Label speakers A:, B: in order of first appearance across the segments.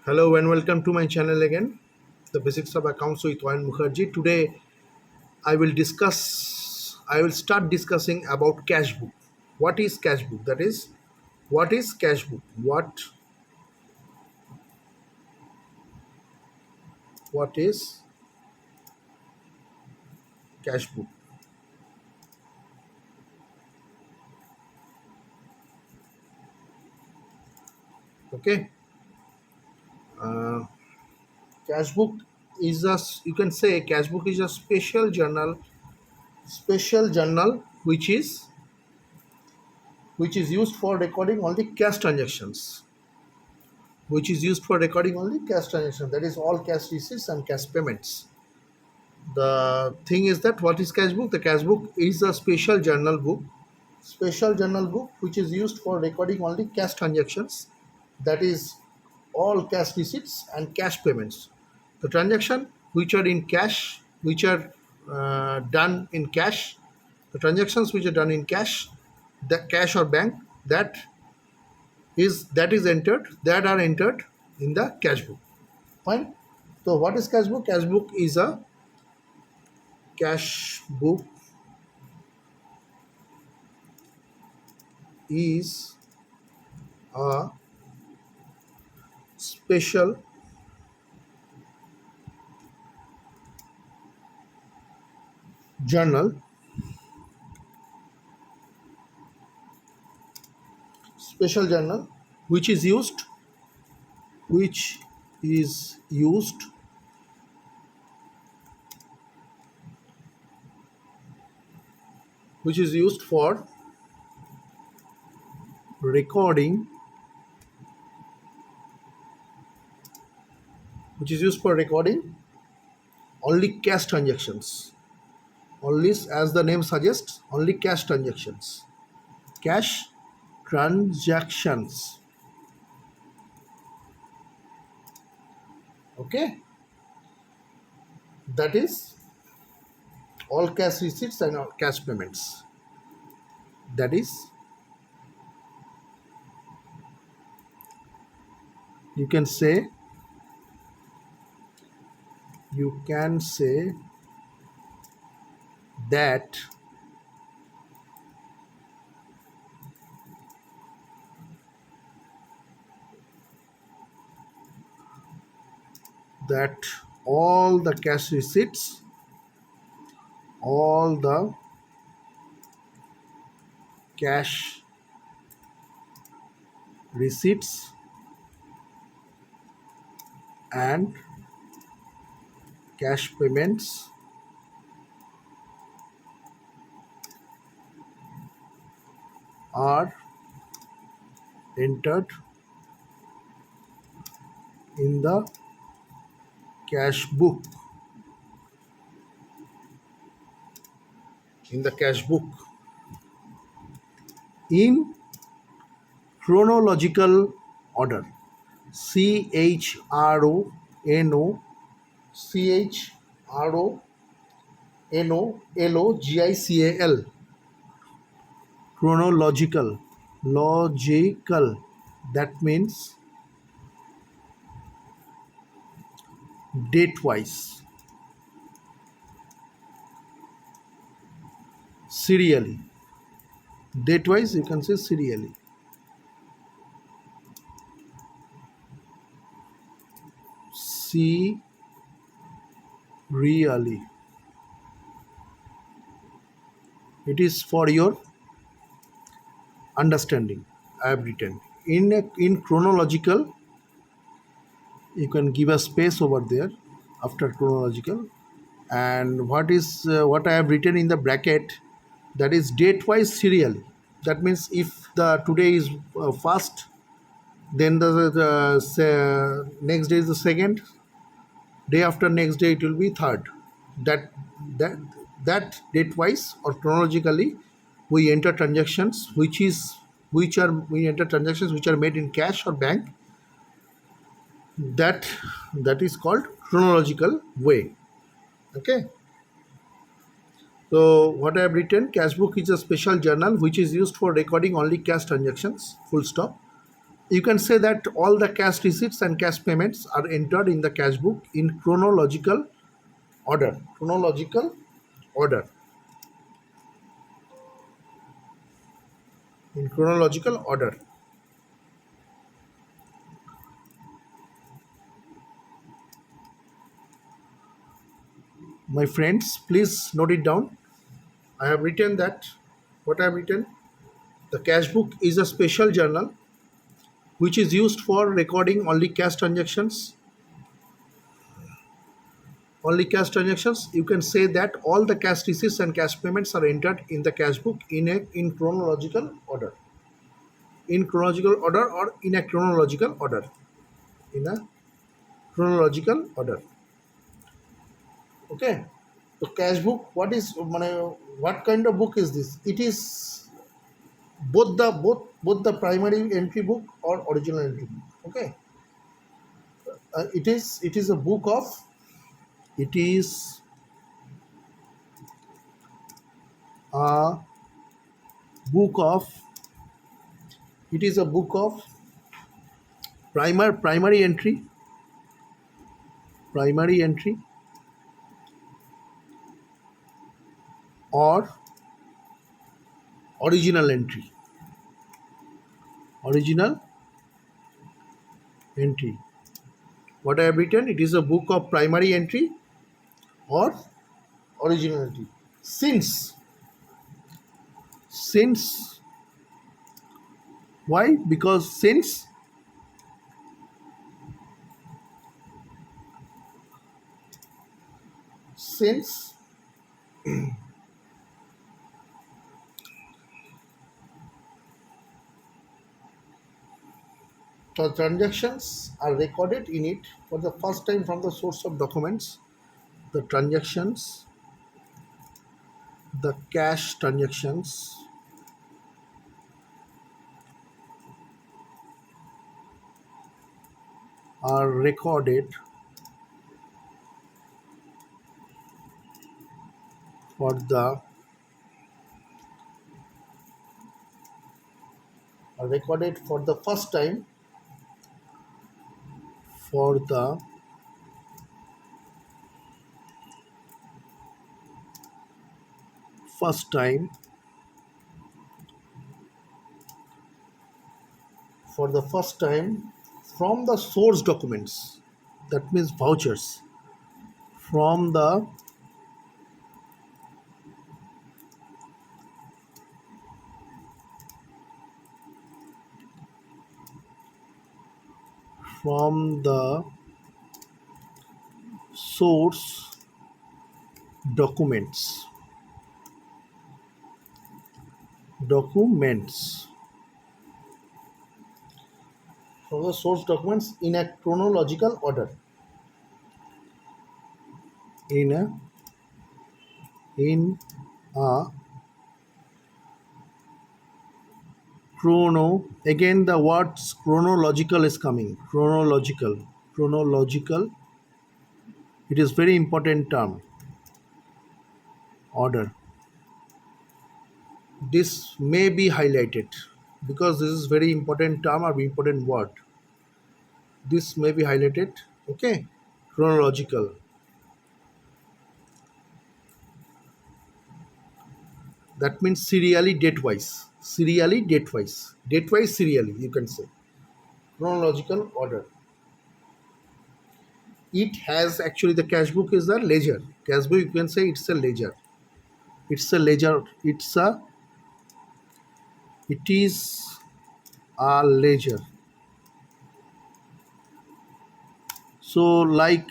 A: Hello and welcome to my channel again, the basics of accounts with Wayan Mukherjee. Today I will start discussing about cash book. What is cash book? That is, what is cash book? What is cash book? Okay, uh, cash book is you can say cash book is a special journal which is used for recording all the cash transactions that is all cash receipts and cash payments. The thing is that what is cash book? The cash book is a special journal book which is used for recording only cash transactions, that is all cash receipts and cash payments. The transaction which are in cash, which are done in cash, the transactions which are done in cash, the cash or bank, that are entered in the cash book. Fine. So what is cash book? Cash book is a special journal special journal which is used which is used which is used for recording only cash transactions, only, as the name suggests, only cash transactions. Okay, that is all cash receipts and all cash payments. That is, you can say that that all the cash receipts, all the cash receipts and cash payments are entered in the cash book. In chronological order. Chronological. Chronological. Logical. That means date wise. Serially. Date wise, you can say serially. Serially. It is for your understanding. I have written in chronological. You can give a space over there after chronological, and what I have written in the bracket, that is date wise serially. That means if the today is first, then the next day is the second, day after next day it will be third. That that that date wise or chronologically we enter transactions we enter transactions which are made in cash or bank. That is called chronological way. Okay, so what I have written, cash book is a special journal which is used for recording only cash transactions, full stop. You can say that all the cash receipts and cash payments are entered in the cash book in chronological order. Chronological order. In chronological order. My friends, please note it down. I have written that. What I have written? The cash book is a special journal which is used for recording only cash transactions. Only cash transactions. You can say that all the cash receipts and cash payments are entered in the cash book in chronological order. In chronological order or in a chronological order. In a chronological order. Okay. So cash book. What kind of book is this? It is both the primary entry book or original entry book. Okay. It is a book of it is a book of it is a book of primary entry or original entry. What I have written, it is a book of primary entry or original entry. Since why? Because since the transactions are recorded in it for the first time from the source of documents, the transactions, the cash transactions are recorded for the first time for the first time for the first time from the source documents, that means vouchers, from the from the source documents from the source documents in a chronological order, in a in a chrono. Again the words chronological is coming. Chronological. It is very important term. Order. This may be highlighted because this is very important term or important word. This may be highlighted. Okay. Chronological. That means serially date wise. Date wise serially, you can say. Chronological order. It has actually, the cash book is a ledger. Cash book, you can say it's a ledger. It's a ledger. It is a ledger. So like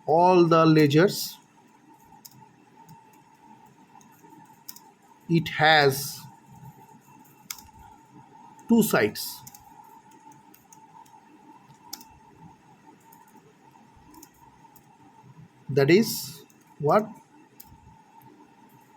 A: all the ledgers, it has two sides. That is what?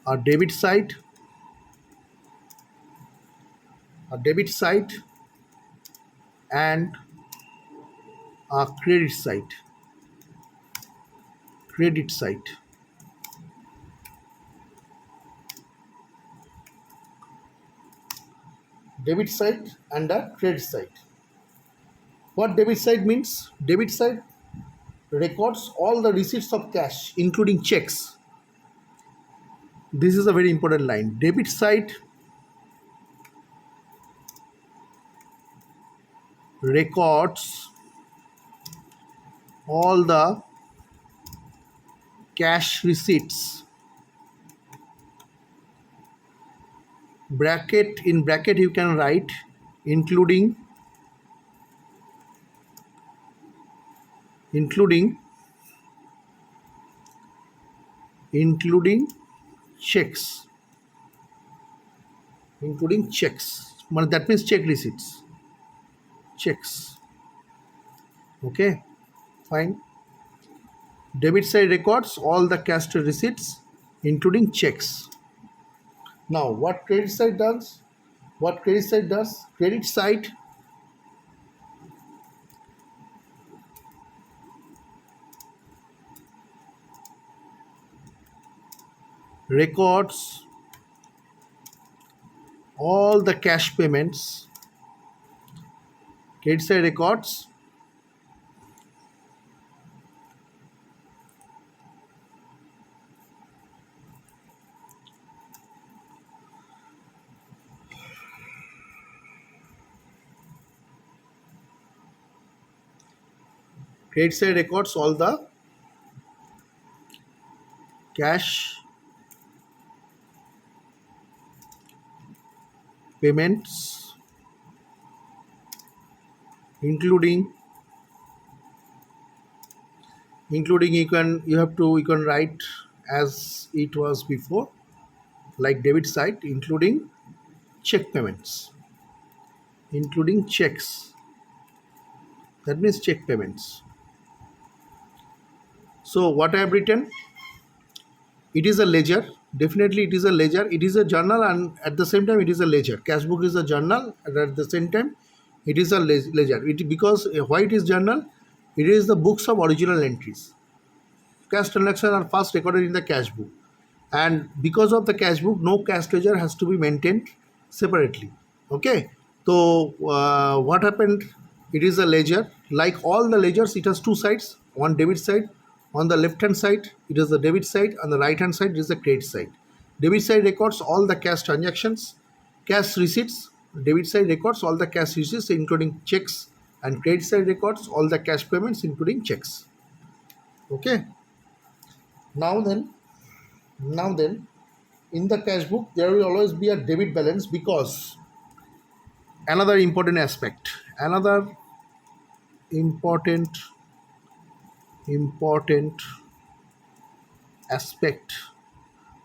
A: A debit side, and a credit side. debit side and the credit side. What debit side means? Debit side records all the receipts of cash, including checks. This is a very important line. Debit side records all the cash receipts. In bracket you can write including checks. That means check receipts. Checks. Okay, fine. Debit side records all the cash receipts, including checks. Now, what credit side does? Credit side records all the cash payments. Credit side records all the cash payments, including you can write as it was before, like debit side, including check payments, including checks. That means check payments. So what I have written, it is a ledger. Definitely it is a ledger. It is a journal, and at the same time it is a ledger. Cash book is a journal, and at the same time it is a ledger. Because why it is journal? It is the books of original entries. Cash transactions are first recorded in the cash book, and because of the cash book, no cash ledger has to be maintained separately. Okay, so what happened? It is a ledger. Like all the ledgers, it has two sides. One debit side. On the left hand side, it is the debit side. On the right hand side, it is the credit side. Debit side records all the cash transactions, cash receipts. Debit side records all the cash receipts, including checks, and credit side records all the cash payments, including checks. Okay. Now then, in the cash book, there will always be a debit balance, because another important aspect, important aspect,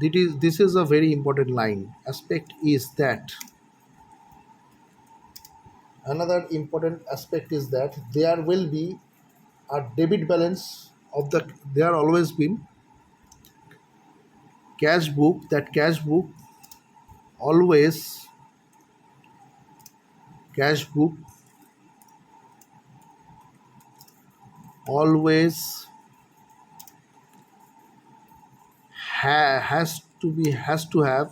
A: this is a very important line. Aspect is that another important aspect is that there will be a debit balance of the, there always been cash book. That cash book always has to have,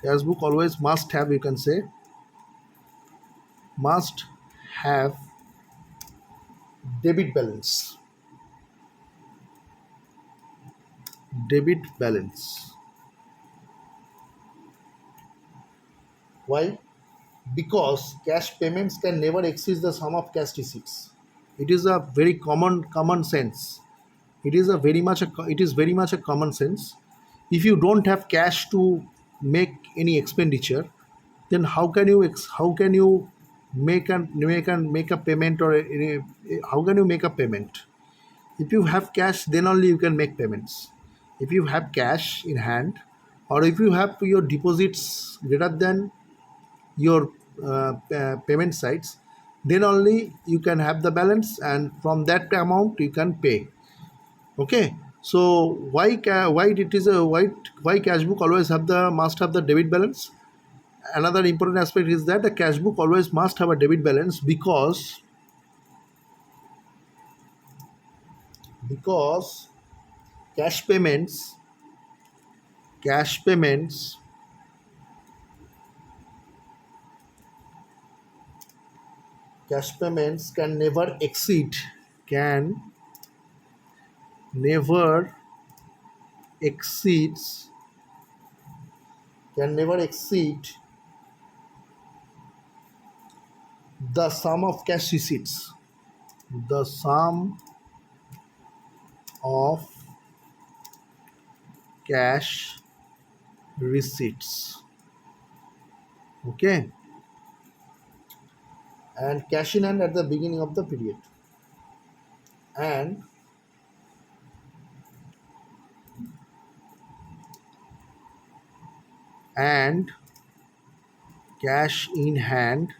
A: cash book always must have, you can say, must have debit balance. Why? Because cash payments can never exceed the sum of cash receipts. It is a very common sense. It is very much a common sense. If you don't have cash to make any expenditure, then how can you make a payment, or how can you make a payment? If you have cash, then only you can make payments. If you have cash in hand, or if you have your deposits greater than your payment sites, then only you can have the balance, and from that amount you can pay. Okay, so why cash book always must have the debit balance? Another important aspect is that the cash book always must have a debit balance, because cash payments cash payments can never exceed can never exceeds can never exceed the sum of cash receipts. The sum of cash receipts. Okay, and cash in hand at the beginning of the period, and and cash in hand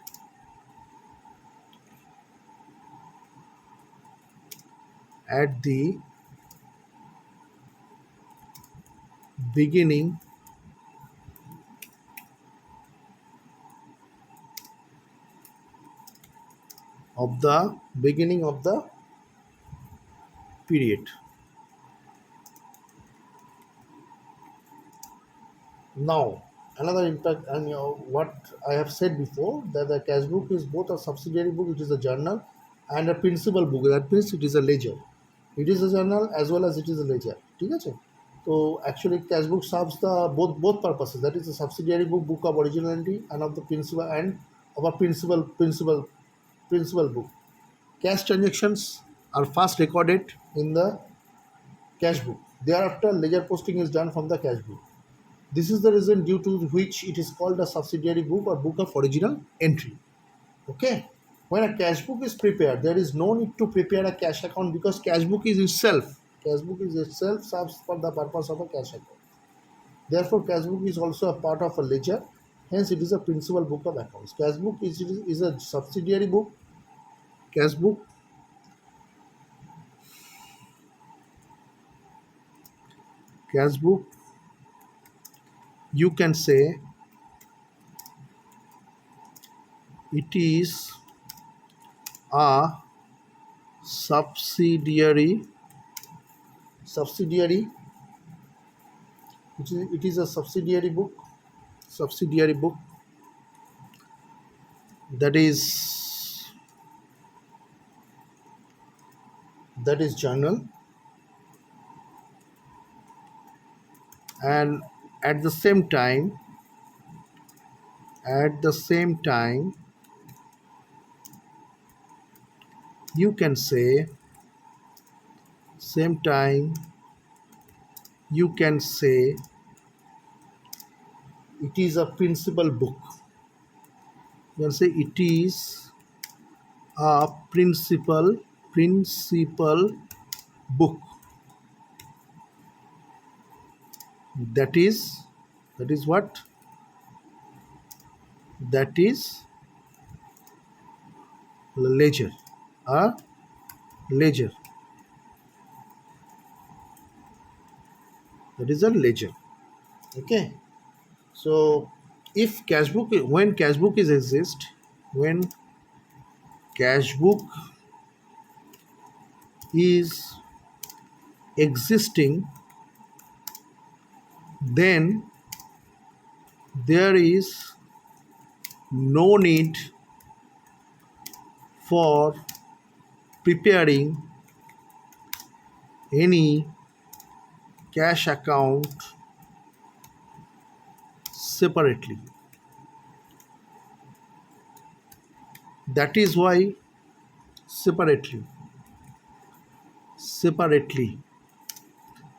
A: at the beginning of the period. Now, another impact, and what I have said before, that the cash book is both a subsidiary book, it is a journal, and a principal book. That means it is a ledger. It is a journal as well as it is a ledger. ঠিক আছে? So actually, cash book serves the both purposes. That is a subsidiary book, book of original entry, and of the principal and of a principal book. Cash transactions are first recorded in the cash book. Thereafter, ledger posting is done from the cash book. This is the reason due to which it is called a subsidiary book or book of original entry. Okay. When a cash book is prepared, there is no need to prepare a cash account because cash book is itself serves for the purpose of a cash account. Therefore, cash book is also a part of a ledger. Hence, it is a principal book of accounts. Cash book is a subsidiary book. Cash book you can say it is a subsidiary it is a subsidiary book that is journal, and at the same time you can say it is a principal book. You can say it is a principal book. That is what? That is ledger. A ledger. That is a ledger. Okay. So if cash book when cash book is existing, then there is no need for preparing any cash account separately. That is why separately.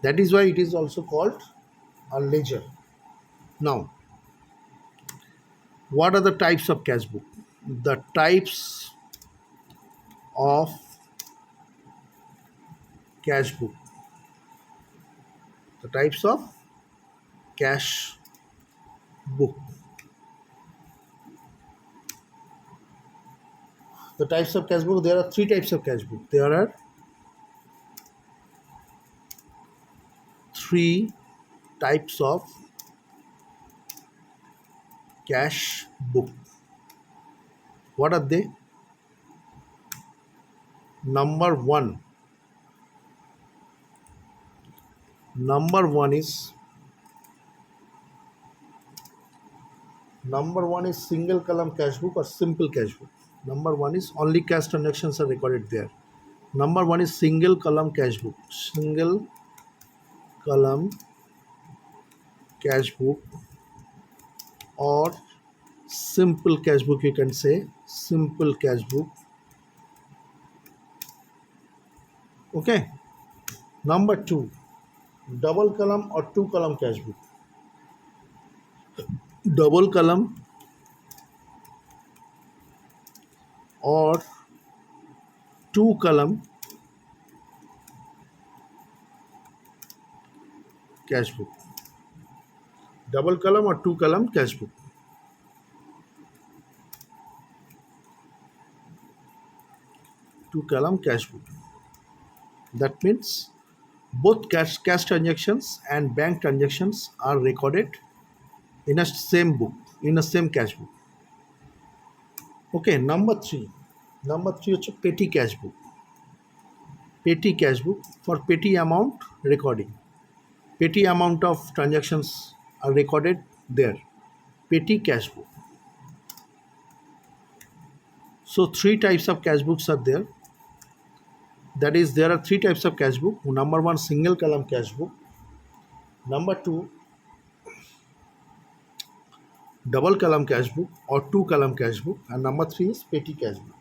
A: That is why it is also called a ledger. Now, what are the types of cash book? The types of cash book. The types of cash book. The types of cash book, there are three types of cash book. There are three types of cash book. What are they? Number one is Number one is single column cash book or simple cash book. Number one is only cash transactions are recorded there. Number one is single column cash book. Single column cash book or simple cash book, you can say simple cash book. Okay. Number two, double column or two column cash book. Double column or two column cash book. Double column or two column cash book. Two column cash book. That means both cash transactions and bank transactions are recorded in a same book, in a same cash book. Okay, number three হচ্ছে petty cash book. Petty cash book for petty amount recording. Petty amount of transactions are recorded there. Petty cash book. So three types of cash books are there. That is, there are three types of cash book. Number one, single column cash book. Number two, double column cash book or two column cash book. And number three is petty cash book.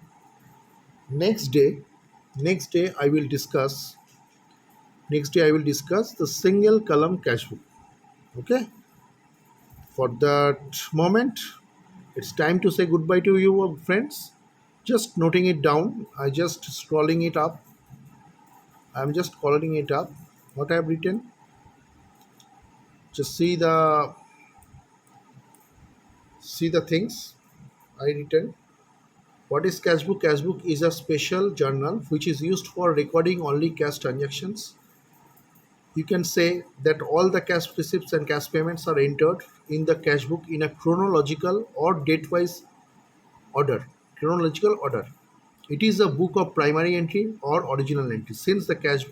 A: Next day I will discuss the single column cash book. Okay, for that moment it's time to say goodbye to you, friends. Just noting it down. I'm just calling it up what I have written. Just see the things I written. What is cash book? Cash book is a special journal which is used for recording only cash transactions. You can say that all the cash receipts and cash payments are entered in the cash book in a chronological or date-wise order. It is a book of primary entry or original entry. Since the cash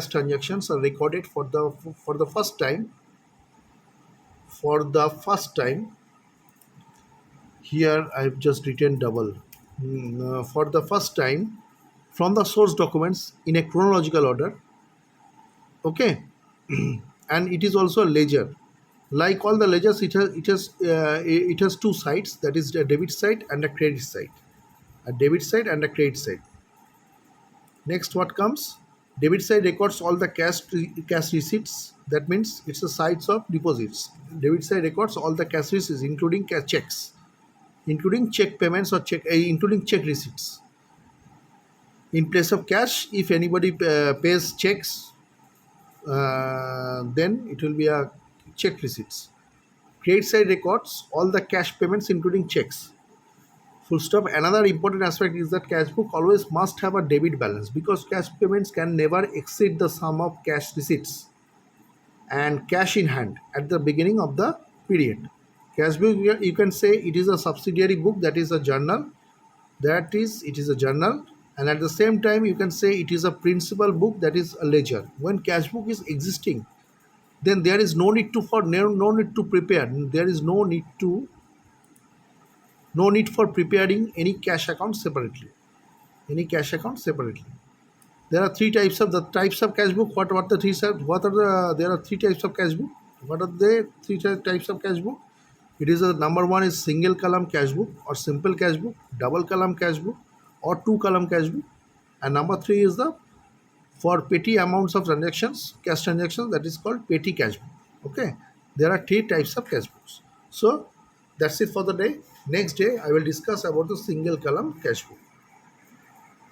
A: transactions are recorded for the first time, here I've just written double. For the first time from the source documents in a chronological order. Okay. And it is also a ledger. Like all the ledgers, it has two sides, that is a debit side and a credit side. Next, what comes? Debit side records all the cash receipts. That means it's the sides of deposits. Debit side records all the cash receipts, including checks, including check payments or including check receipts. In place of cash, if anybody pays checks, then it will be a check receipts. Credit side records all the cash payments, including checks. Full stop. Another important aspect is that cash book always must have a debit balance, because cash payments can never exceed the sum of cash receipts and cash in hand at the beginning of the period. Cash book, you can say it is a subsidiary book, that is a journal. It is a journal, and at the same time you can say it is a principal book, that is a ledger. When cash book is existing, then there is no need to prepare. There is no need for preparing any cash account separately. There are three types of cash book. There are three types of cash book. What are the three types of cash book? It is number one is single column cash book or simple cash book, double column cash book or two column cash book, and number three is for petty amounts of cash transactions, that is called petty cash book. Okay, there are three types of cash books. So that's it for the day. Next day I will discuss about the single column cash book.